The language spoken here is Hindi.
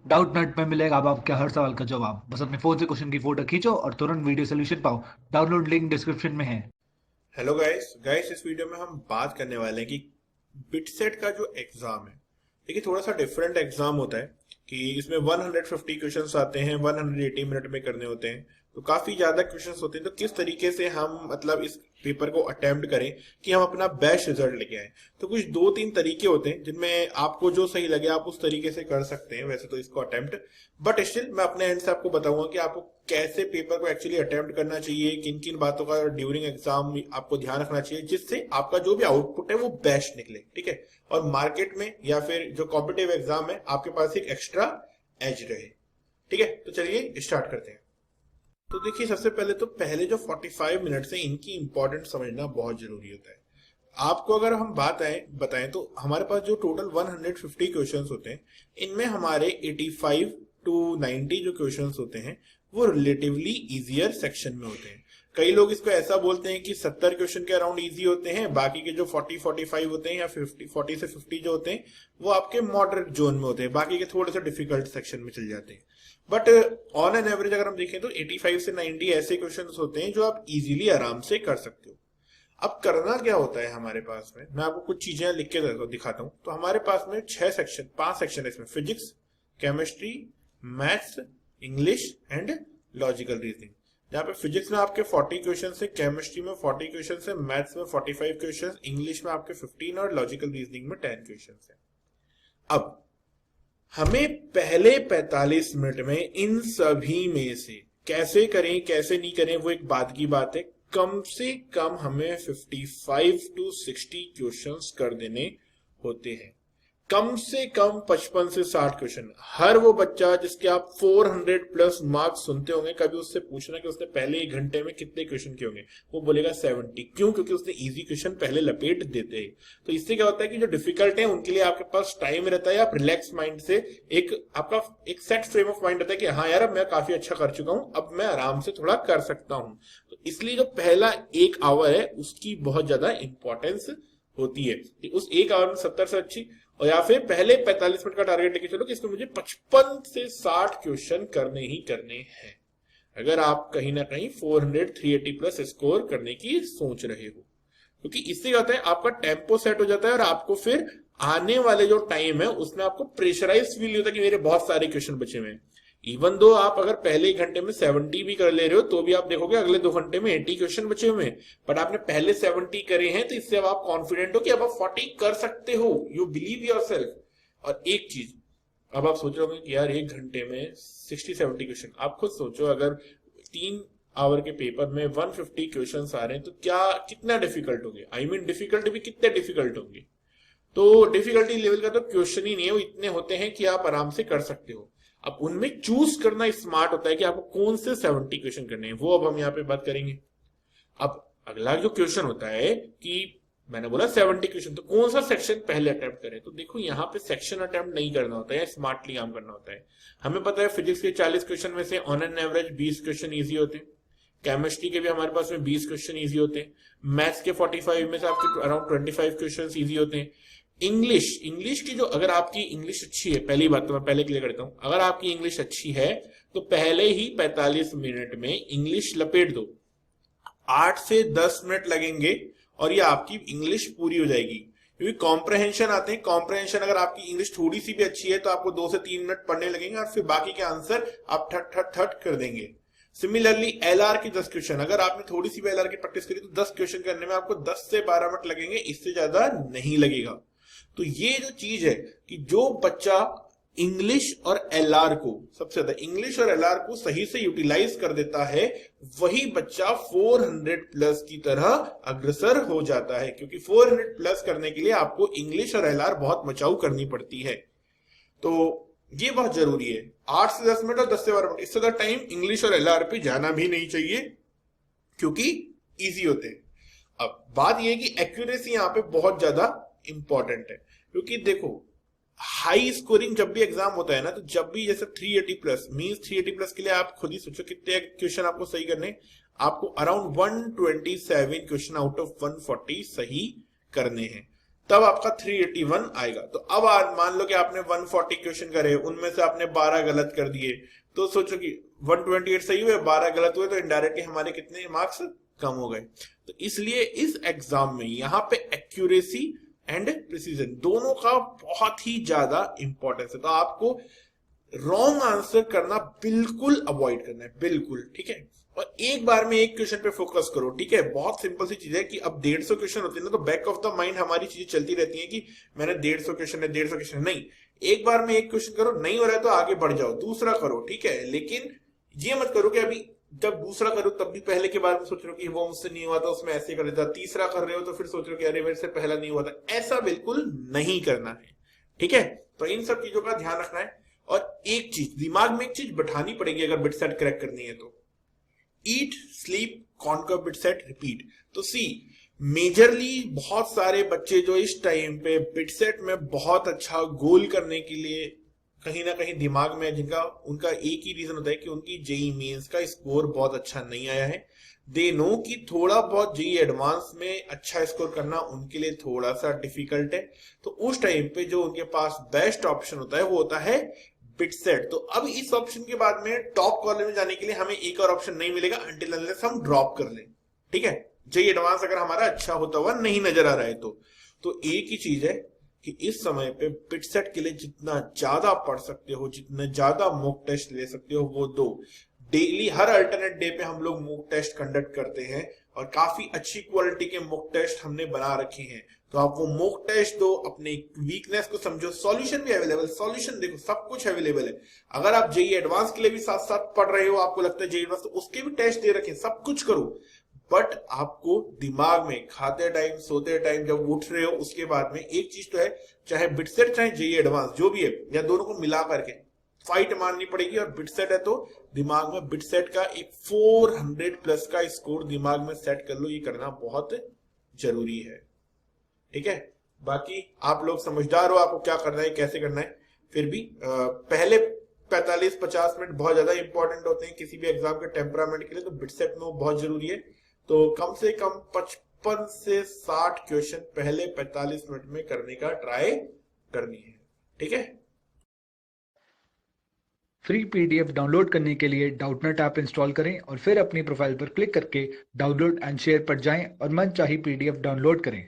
डाउट नट में मिलेगा अब आपके हर सवाल का जवाब। बस अपने फोन से क्वेश्चन की फोटो खींचो और तुरंत वीडियो सोल्यूशन पाओ। डाउनलोड लिंक डिस्क्रिप्शन में है। हेलो गाइस गाइस, इस वीडियो में हम बात करने वाले हैं कि बिटसेट का जो एग्जाम है, देखिए थोड़ा सा डिफरेंट एग्जाम होता है कि इसमें 150 क्वेश्चंस आते हैं, 180 मिनट में करने होते हैं, तो काफी ज्यादा क्वेश्चंस होते हैं। तो किस तरीके से हम मतलब इस पेपर को अटेम्प्ट करें कि हम अपना बेस्ट रिजल्ट लेके आए। तो कुछ दो तीन तरीके होते हैं जिनमें आपको जो सही लगे आप उस तरीके से कर सकते हैं वैसे तो इसको अटेम्प्ट। बट स्टिल मैं अपने एंड से आपको बताऊंगा कि आपको कैसे पेपर को एक्चुअली अटेम्प्ट करना चाहिए, किन किन बातों का ड्यूरिंग एग्जाम आपको ध्यान रखना चाहिए जिससे आपका जो भी आउटपुट है वो बेस्ट निकले, ठीक है। और मार्केट में या फिर जो कॉम्पिटिटिव एग्जाम है आपके पास एक एक्स्ट्रा एज रहे, ठीक है। तो चलिए स्टार्ट करते हैं। तो देखिए सबसे पहले तो पहले जो 45 मिनट्स है इनकी इंपॉर्टेंट समझना बहुत जरूरी होता है। आपको अगर हम बताएं तो हमारे पास जो टोटल 150 क्वेश्चंस होते हैं इनमें हमारे 85 टू 90 जो क्वेश्चंस होते हैं वो रिलेटिवली इजियर सेक्शन में होते हैं। कई लोग इसको ऐसा बोलते हैं कि 70 क्वेश्चन के अराउंड इजी होते हैं, बाकी के जो 40-45 होते हैं या 40 से 50 जो होते हैं वो आपके मॉडरेट जोन में होते हैं, बाकी के थोड़े से डिफिकल्ट सेक्शन में चल जाते हैं। बट ऑन एन एवरेज अगर हम देखें तो 85 से 90 ऐसे क्वेश्चंस होते हैं जो आप इजीली आराम से कर सकते हो। अब करना क्या होता है हमारे पास में, मैं आपको कुछ चीजें लिख के दिखाता हूं। तो हमारे पास में 5 सेक्शन है इसमें, physics, chemistry, maths, English and logical reasoning. जहाँ पे फिजिक्स में आपके 40 क्वेश्चन है, केमिस्ट्री में 40 क्वेश्चन है, मैथ्स में 45 क्वेश्चन, इंग्लिश में आपके 15 और लॉजिकल रीजनिंग में 10 क्वेश्चन है। अब हमें पहले 45 मिनट में इन सभी में से कैसे करें कैसे नहीं करें वो एक बात की बात है। कम से कम हमें 55 टू 60 क्वेश्चंस कर देने होते हैं। कम से कम 55 से 60 क्वेश्चन। हर वो बच्चा जिसके आप 400 प्लस मार्क्स सुनते होंगे, कभी उससे पूछना कि उसने पहले 1 घंटे में कितने क्वेश्चन किए होंगे, वो बोलेगा 70। क्यों? क्योंकि उसने इजी क्वेश्चन पहले लपेट देते हैं। तो इससे क्या होता है कि जो डिफिकल्ट है उनके लिए आपके पास टाइम रहता है, आप रिलैक्स माइंड से एक आपका एक सेट फ्रेम ऑफ माइंड रहता है कि हाँ यार अब मैं काफी अच्छा कर चुका हूं, अब मैं आराम से थोड़ा कर सकता हूं। तो इसलिए जो पहला 1 आवर है उसकी बहुत ज्यादा इंपॉर्टेंस होती है कि उस 1 आवर में 70 से अच्छी, और या फिर पहले 45 मिनट का टारगेट लेके चलो कि इसमें मुझे 55 से 60 क्वेश्चन करने ही करने हैं, अगर आप कहीं ना कहीं 400 380 प्लस स्कोर करने की सोच रहे हो। क्योंकि इससे क्या होता है आपका टेम्पो सेट हो जाता है और आपको फिर आने वाले जो टाइम है उसमें आपको प्रेशराइज फील होता है कि मेरे बहुत सारे क्वेश्चन बचे हुए हैं। इवन दो आप अगर पहले 1 घंटे में 70 भी कर ले रहे हो तो भी आप देखोगे अगले 2 घंटे में 80 क्वेश्चन बचे हुए हैं, बट आपने पहले 70 करे हैं तो इससे अब आप कॉन्फिडेंट हो कि अब आप 40 कर सकते हो। You believe yourself. और एक चीज अब आप सोच रहे होंगे कि यार 1 घंटे में 60-70 क्वेश्चन, आप खुद सोचो अगर 3 आवर के पेपर में 150 क्वेश्चन आ रहे हैं तो क्या कितना डिफिकल्ट होंगे। आई मीन डिफिकल्ट भी कितने डिफिकल्ट होंगे। तो डिफिकल्टी लेवल का तो क्वेश्चन ही नहीं है, वो इतने होते हैं कि आप आराम से कर सकते हो। अब उनमें चूज करना स्मार्ट होता है कि आपको कौन से 70 क्वेश्चन करने हैं, वो अब हम यहाँ पे बात करेंगे। अब अगला जो क्वेश्चन होता है कि मैंने बोला 70 क्वेश्चन, तो कौन सा सेक्शन पहले अटेम्प्ट करें। तो देखो यहाँ पे सेक्शन अटेम्प्ट नहीं करना होता है, स्मार्टली काम करना होता है। हमें पता है फिजिक्स के 40 क्वेश्चन में से on an average 20 question easy होते हैं, केमिस्ट्री के भी हमारे पास में 20 क्वेश्चन ईजी होते हैं, मैथ्स के 45 में से आपके अराउंड 25 क्वेश्चन ईजी होते हैं। इंग्लिश की जो अगर आपकी इंग्लिश अच्छी है, पहली बात तो मैं पहले क्लियर करता हूं, अगर आपकी इंग्लिश अच्छी है तो पहले ही 45 मिनट में इंग्लिश लपेट दो। 8 से 10 मिनट लगेंगे और ये आपकी इंग्लिश पूरी हो जाएगी। क्योंकि कॉम्प्रहेंशन आते हैं, कॉम्प्रहेंशन अगर आपकी इंग्लिश थोड़ी सी भी अच्छी है तो आपको 2 से 3 मिनट पढ़ने लगेंगे और फिर बाकी के आंसर आप ठट ठट ठट कर देंगे। सिमिलरली एलआर की 10 क्वेश्चन, अगर आपने थोड़ी सी भी एलआर की प्रैक्टिस करी तो 10 क्वेश्चन करने में आपको 10 से 12 मिनट लगेंगे, इससे ज्यादा नहीं लगेगा। तो ये जो चीज है कि जो बच्चा इंग्लिश और एलआर को सबसे ज्यादा इंग्लिश और एलआर को सही से यूटिलाइज कर देता है वही बच्चा 400 प्लस की तरह अग्रसर हो जाता है। क्योंकि 400 प्लस करने के लिए आपको इंग्लिश और एलआर बहुत बचाव करनी पड़ती है, तो ये बहुत जरूरी है। 8 से 10 मिनट और 10 से 12 मिनट, इससे ज्यादा टाइम इंग्लिश और एलआर पे जाना भी नहीं चाहिए क्योंकि इजी होते हैं। अब बात यह है कि एक्यूरेसी यहाँ पे बहुत ज्यादा इंपॉर्टेंट है, क्योंकि देखो हाई स्कोरिंग जब भी एग्जाम होता है ना, तो जब भी जैसे 380 प्लस मींस 380 प्लस के लिए आप खुद ही सोचो कितने क्वेश्चन आपको सही करने, आपको अराउंड 127 क्वेश्चन आउट ऑफ 140 सही करने हैं। तब आपका 381 आएगा। तो अब मान लो कि आपने 140 क्वेश्चन करे, उनमें से आपने 12 गलत कर दिए, तो सोचो कि 128 सही हुए, 12 गलत हुए, तो इनडायरेक्टली हमारे कितने मार्क्स कम हो गए। तो इसलिए इस एग्जाम में यहाँ पे एक्यूरेसी एंड प्रिसीजन दोनों का बहुत ही ज्यादा इंपॉर्टेंस है। तो आपको रॉन्ग आंसर करना बिल्कुल अवॉइड करना है, बिल्कुल, ठीक है। और एक बार में एक क्वेश्चन पे फोकस करो, ठीक है। बहुत सिंपल सी चीज है कि अब 150 क्वेश्चन होते हैं ना, तो बैक ऑफ द माइंड हमारी चीजें चलती रहती हैं कि मैंने 150 क्वेश्चन है, 150 क्वेश्चन नहीं। एक बार में एक क्वेश्चन करो, नहीं हो रहा है तो आगे बढ़ जाओ, दूसरा करो, ठीक है। लेकिन ये मत करो कि अभी जब दूसरा करो तब भी पहले के बारे में सोच रहे हो कि वो मुझसे नहीं हुआ था, उसमें ऐसे कर देता। तीसरा कर रहे हो तो फिर सोच रहे हो कि अरे मेरे से पहला नहीं हुआ था। ऐसा बिल्कुल नहीं करना है, ठीक है। तो इन सब चीजों का ध्यान रखना है। और एक चीज दिमाग में, एक चीज बैठानी पड़ेगी अगर बिट सेट क्रैक करनी है तो, eat sleep conquer bit set repeat. तो सी मेजरली बहुत सारे बच्चे जो इस टाइम पे बिट सेट में बहुत अच्छा गोल करने के लिए कहीं ना कहीं दिमाग में, जिनका उनका एक ही रीजन होता है कि उनकी जेई मेंस का स्कोर बहुत अच्छा नहीं आया है। दे नो कि थोड़ा बहुत जेई एडवांस में अच्छा स्कोर करना उनके लिए थोड़ा सा डिफिकल्ट है। तो उस टाइम पे जो उनके पास बेस्ट ऑप्शन होता है वो होता है बिट सेट। तो अब इस ऑप्शन के बाद में टॉप कॉलेज में जाने के लिए हमें एक और ऑप्शन नहीं मिलेगा अनटिल अनलेस हम ड्रॉप कर लें, ठीक है। जेई एडवांस अगर हमारा अच्छा होता हुआ नहीं नजर आ रहा है तो एक ही चीज है कि इस समय पे बिट सेट के लिए जितना ज्यादा पढ़ सकते हो, जितना ज्यादा मॉक टेस्ट ले सकते हो वो दो। डेली हर अल्टरनेट डे पे हम लोग मॉक टेस्ट कंडक्ट करते हैं और काफी अच्छी क्वालिटी के मॉक टेस्ट हमने बना रखे हैं। तो आप वो मॉक टेस्ट दो, अपने वीकनेस को समझो, सॉल्यूशन भी अवेलेबल, सॉल्यूशन देखो, सब कुछ अवेलेबल है। अगर आप जेई एडवांस के लिए भी साथ साथ पढ़ रहे हो, आपको लगता है जेई एडवांस, तो उसके भी टेस्ट दे रखे, सब कुछ करो। बट आपको दिमाग में खाते टाइम, सोते टाइम, जब उठ रहे हो उसके बाद में एक चीज तो है, चाहे बिट सेट चाहे जेई एडवांस जो भी है, या दोनों को मिला करके फाइट मारनी पड़ेगी। और बिट सेट है तो दिमाग में बिट सेट का एक 400 प्लस का स्कोर दिमाग में सेट कर लो, ये करना बहुत जरूरी है, ठीक है। बाकी आप लोग समझदार हो, आपको क्या करना है, कैसे करना है। फिर भी पहले 45-50 मिनट बहुत ज्यादा इंपॉर्टेंट होते हैं किसी भी एग्जाम के टेम्परामेंट के लिए, तो बिट सेट में वो बहुत जरूरी है। तो कम से कम 55 से 60 क्वेश्चन पहले 45 मिनट में करने का ट्राई करनी है, ठीक है। फ्री पीडीएफ डाउनलोड करने के लिए डाउटनेट ऐप इंस्टॉल करें और फिर अपनी प्रोफाइल पर क्लिक करके डाउनलोड एंड शेयर पर जाएं और मनचाही पीडीएफ डाउनलोड करें।